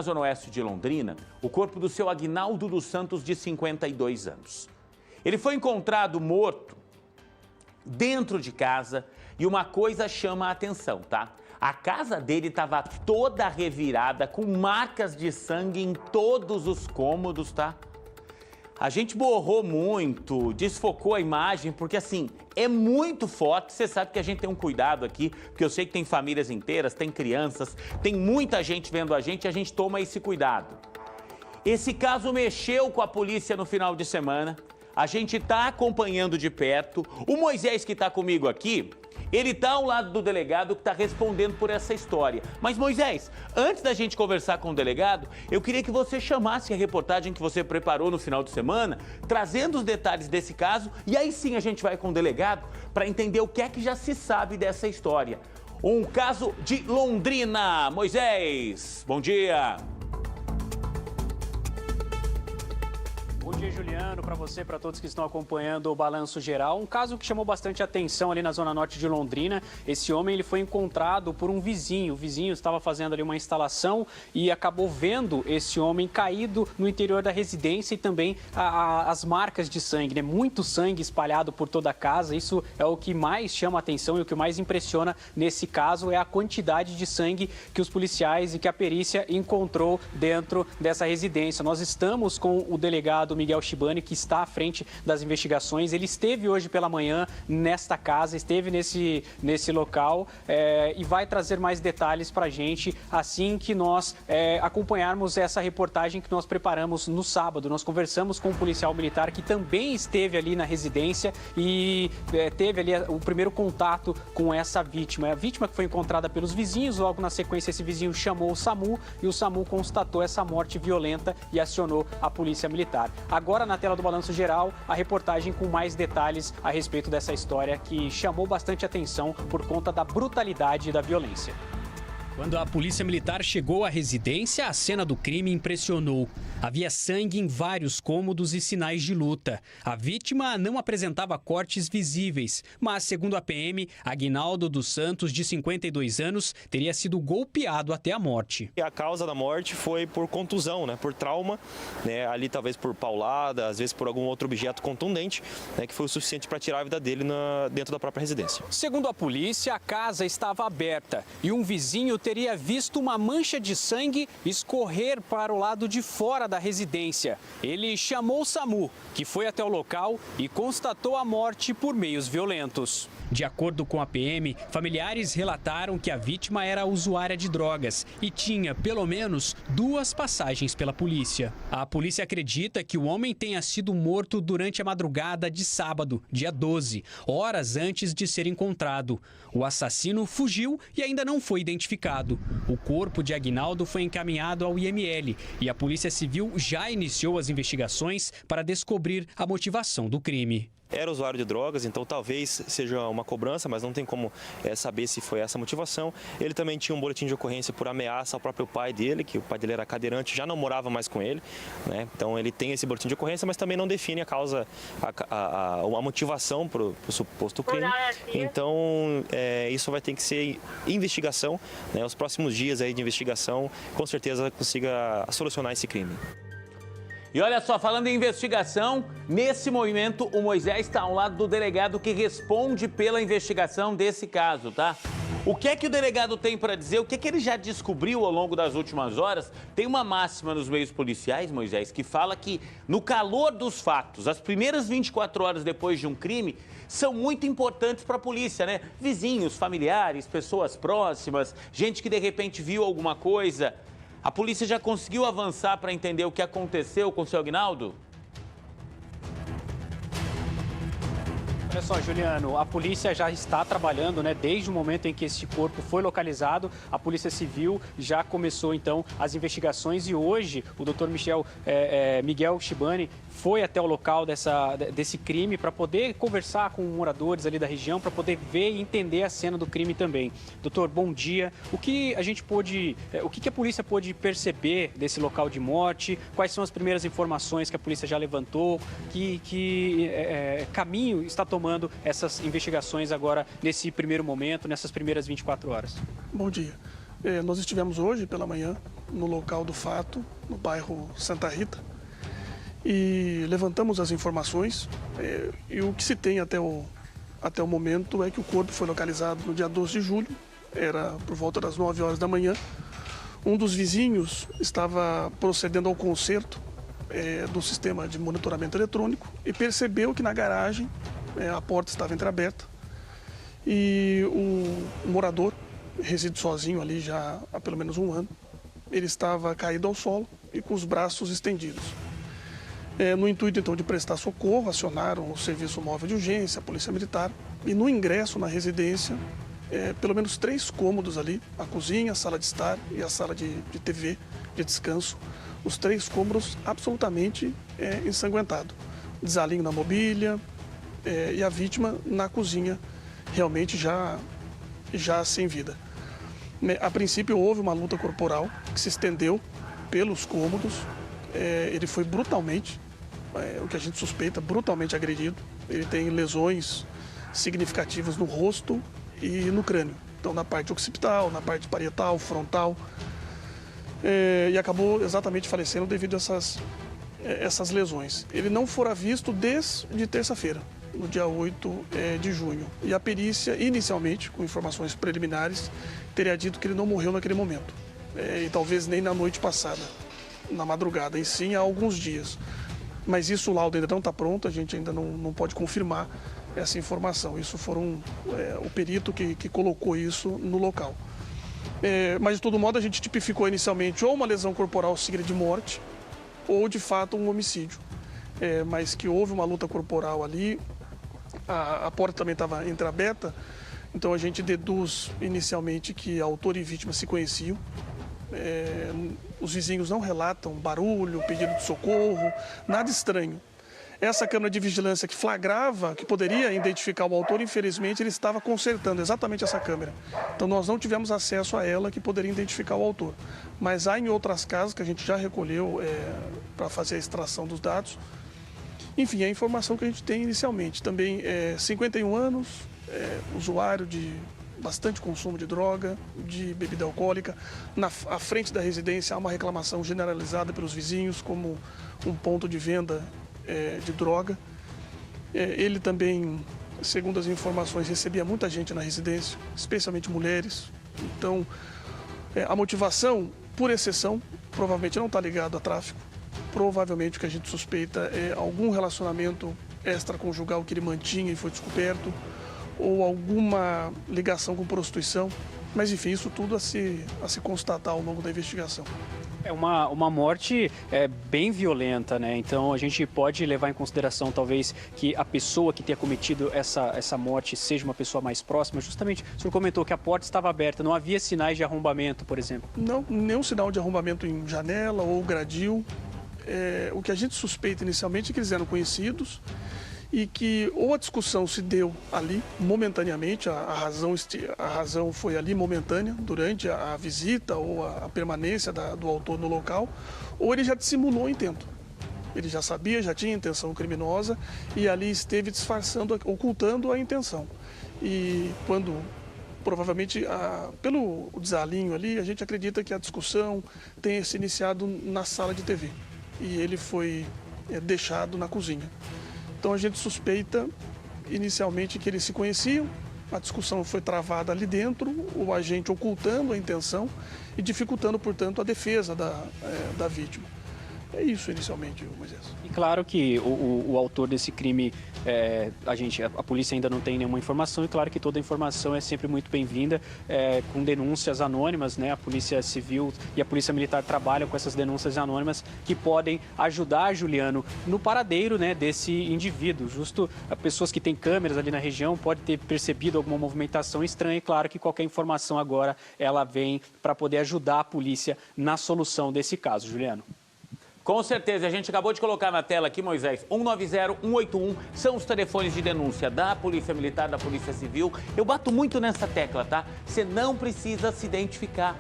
Na Zona Oeste de Londrina, o corpo do seu Aguinaldo dos Santos, de 52 anos. Ele foi encontrado morto dentro de casa e uma coisa chama a atenção, tá? A casa dele estava toda revirada, com marcas de sangue em todos os cômodos, tá? A gente borrou muito, desfocou a imagem, porque assim, é muito forte. Você sabe que a gente tem um cuidado aqui, porque eu sei que tem famílias inteiras, tem crianças, tem muita gente vendo a gente toma esse cuidado. Esse caso mexeu com a polícia no final de semana, a gente está acompanhando de perto. O Moisés, que está comigo aqui, ele está ao lado do delegado que está respondendo por essa história. Mas, Moisés, antes da gente conversar com o delegado, eu queria que você chamasse a reportagem que você preparou no final de semana, trazendo os detalhes desse caso, e aí sim a gente vai com o delegado para entender o que é que já se sabe dessa história. Um caso de Londrina. Moisés, bom dia. Bom dia, Juliano, para você, para todos que estão acompanhando o Balanço Geral. Um caso que chamou bastante atenção ali na zona norte de Londrina. Esse homem ele foi encontrado por um vizinho. O vizinho estava fazendo ali uma instalação e acabou vendo esse homem caído no interior da residência e também as marcas de sangue, né? Muito sangue espalhado por toda a casa. Isso é o que mais chama a atenção e o que mais impressiona nesse caso é a quantidade de sangue que os policiais e que a perícia encontrou dentro dessa residência. Nós estamos com o delegado Miguel Shibani, que está à frente das investigações. Ele esteve hoje pela manhã nesta casa, esteve nesse local e vai trazer mais detalhes para a gente assim que nós acompanharmos essa reportagem que nós preparamos no sábado. Nós conversamos com um policial militar que também esteve ali na residência e teve ali o primeiro contato com essa vítima. A vítima que foi encontrada pelos vizinhos, logo na sequência esse vizinho chamou o SAMU e o SAMU constatou essa morte violenta e acionou a polícia militar. Agora, na tela do Balanço Geral, a reportagem com mais detalhes a respeito dessa história que chamou bastante atenção por conta da brutalidade e da violência. Quando a polícia militar chegou à residência, a cena do crime impressionou. Havia sangue em vários cômodos e sinais de luta. A vítima não apresentava cortes visíveis, mas, segundo a PM, Aguinaldo dos Santos, de 52 anos, teria sido golpeado até a morte. A causa da morte foi por contusão, né, por trauma, né, ali talvez por paulada, às vezes por algum outro objeto contundente, né, que foi o suficiente para tirar a vida dele dentro da própria residência. Segundo a polícia, a casa estava aberta e um vizinho teria visto uma mancha de sangue escorrer para o lado de fora da residência. Ele chamou o SAMU, que foi até o local e constatou a morte por meios violentos. De acordo com a PM, familiares relataram que a vítima era usuária de drogas e tinha, pelo menos, 2 passagens pela polícia. A polícia acredita que o homem tenha sido morto durante a madrugada de sábado, dia 12, horas antes de ser encontrado. O assassino fugiu e ainda não foi identificado. O corpo de Aguinaldo foi encaminhado ao IML e a Polícia Civil já iniciou as investigações para descobrir a motivação do crime. Era usuário de drogas, então talvez seja uma cobrança, mas não tem como saber se foi essa a motivação. Ele também tinha um boletim de ocorrência por ameaça ao próprio pai dele, que o pai dele era cadeirante, já não morava mais com ele, né? Então ele tem esse boletim de ocorrência, mas também não define a causa, a motivação para o suposto crime. Então isso vai ter que ser investigação, né? Os próximos dias aí de investigação, com certeza consiga solucionar esse crime. E olha só, falando em investigação, nesse movimento o Moisés está ao lado do delegado que responde pela investigação desse caso, tá? O que é que o delegado tem para dizer? O que é que ele já descobriu ao longo das últimas horas? Tem uma máxima nos meios policiais, Moisés, que fala que no calor dos fatos, as primeiras 24 horas depois de um crime, são muito importantes para a polícia, né? Vizinhos, familiares, pessoas próximas, gente que de repente viu alguma coisa. A polícia já conseguiu avançar para entender o que aconteceu com o seu Aguinaldo? Olha só, Juliano, a polícia já está trabalhando, né? Desde o momento em que esse corpo foi localizado, a Polícia Civil já começou, então, as investigações e hoje o doutor Miguel Shibani foi até o local desse crime para poder conversar com moradores ali da região, para poder ver e entender a cena do crime também. Doutor, bom dia. O que a polícia pôde perceber desse local de morte? Quais são as primeiras informações que a polícia já levantou? Que caminho está tomando essas investigações agora nesse primeiro momento, nessas primeiras 24 horas? Bom dia. Nós estivemos hoje pela manhã no local do fato, no bairro Santa Rita, e levantamos as informações. E o que se tem até o momento é que o corpo foi localizado no dia 12 de julho, era por volta das 9 horas da manhã. Um dos vizinhos estava procedendo ao conserto do sistema de monitoramento eletrônico e percebeu que na garagem a porta estava entreaberta e o morador reside sozinho ali já há pelo menos um ano. Ele estava caído ao solo e com os braços estendidos. No intuito então de prestar socorro, acionaram o Serviço Móvel de Urgência, a Polícia Militar, e no ingresso na residência, pelo menos 3 cômodos ali, a cozinha, a sala de estar e a sala de TV, de descanso, os 3 cômodos absolutamente ensanguentados. Desalinho na mobília e a vítima na cozinha, realmente já sem vida. A princípio houve uma luta corporal que se estendeu pelos cômodos. Ele foi brutalmente, o que a gente suspeita, brutalmente agredido. Ele tem lesões significativas no rosto e no crânio. Então na parte occipital, na parte parietal, frontal. E acabou exatamente falecendo devido a essas lesões. Ele não fora visto desde terça-feira, no dia 8 de junho. E a perícia, inicialmente, com informações preliminares, teria dito que ele não morreu naquele momento. E talvez nem na noite passada, na madrugada, e sim há alguns dias. Mas isso, o laudo ainda não está pronto, a gente ainda não pode confirmar essa informação. Isso foram o perito que colocou isso no local. Mas, de todo modo, a gente tipificou inicialmente ou uma lesão corporal seguida de morte ou, de fato, um homicídio. Mas que houve uma luta corporal ali, a porta também estava entreaberta, então a gente deduz inicialmente que autor e vítima se conheciam. Os vizinhos não relatam barulho, pedido de socorro, nada estranho. Essa câmera de vigilância que flagrava, que poderia identificar o autor, infelizmente ele estava consertando exatamente essa câmera. Então nós não tivemos acesso a ela que poderia identificar o autor. Mas há em outras casas que a gente já recolheu para fazer a extração dos dados. Enfim, é a informação que a gente tem inicialmente. Também 51 anos, usuário de bastante consumo de droga, de bebida alcoólica. À frente da residência há uma reclamação generalizada pelos vizinhos como um ponto de venda de droga. Ele também, segundo as informações, recebia muita gente na residência, especialmente mulheres. Então, a motivação, por exceção, provavelmente não está ligado a tráfico. Provavelmente o que a gente suspeita é algum relacionamento extraconjugal que ele mantinha e foi descoberto, ou alguma ligação com prostituição. Mas, enfim, isso tudo a se constatar ao longo da investigação. É uma morte bem violenta, né? Então a gente pode levar em consideração talvez que a pessoa que tenha cometido essa morte seja uma pessoa mais próxima. Justamente, o senhor comentou que a porta estava aberta, não havia sinais de arrombamento, por exemplo? Não, nenhum sinal de arrombamento em janela ou gradil. O que a gente suspeita inicialmente é que eles eram conhecidos e que ou a discussão se deu ali momentaneamente, a razão foi ali momentânea durante a visita ou a permanência do autor no local, ou ele já dissimulou o intento. Ele já sabia, já tinha intenção criminosa e ali esteve disfarçando, ocultando a intenção. E quando, provavelmente, pelo desalinho ali, a gente acredita que a discussão tenha se iniciado na sala de TV e ele foi deixado na cozinha. Então a gente suspeita inicialmente que eles se conheciam, a discussão foi travada ali dentro, o agente ocultando a intenção e dificultando, portanto, a defesa da vítima. É isso inicialmente, Moisés. E claro que o autor desse crime, a polícia ainda não tem nenhuma informação, e claro que toda informação é sempre muito bem-vinda, com denúncias anônimas, né? A Polícia Civil e a Polícia Militar trabalham com essas denúncias anônimas que podem ajudar, Juliano, no paradeiro, né, desse indivíduo. Justo pessoas que têm câmeras ali na região podem ter percebido alguma movimentação estranha, e claro que qualquer informação agora ela vem para poder ajudar a polícia na solução desse caso, Juliano. Com certeza, a gente acabou de colocar na tela aqui, Moisés, 190, 181, são os telefones de denúncia da Polícia Militar, da Polícia Civil. Eu bato muito nessa tecla, tá? Você não precisa se identificar.